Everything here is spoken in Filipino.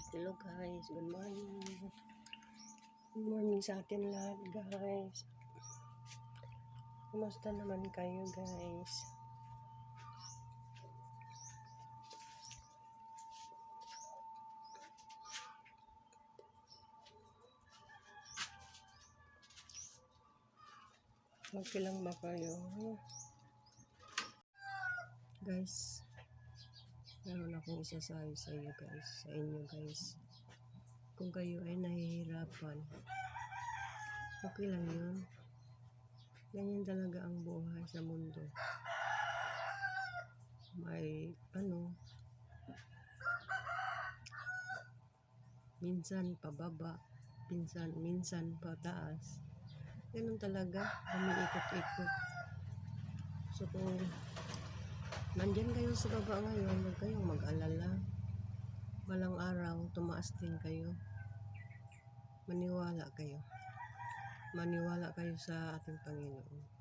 Hello guys, good morning. Good morning sa atin lahat guys. Kumusta naman kayo guys? Okay lang ba kayo? Guys, meron akong isasabi sa inyo guys. Kung kayo ay nahihirapan, okay lang yun. Ganyan talaga ang buhay sa mundo. May minsan pababa, minsan pataas. Ganun talaga, umiikot-ikot. So kung nandyan kayo sa baba ngayon, huwag kayong mag-alala. Balang araw, tumaas din kayo. Maniwala kayo sa ating Panginoon.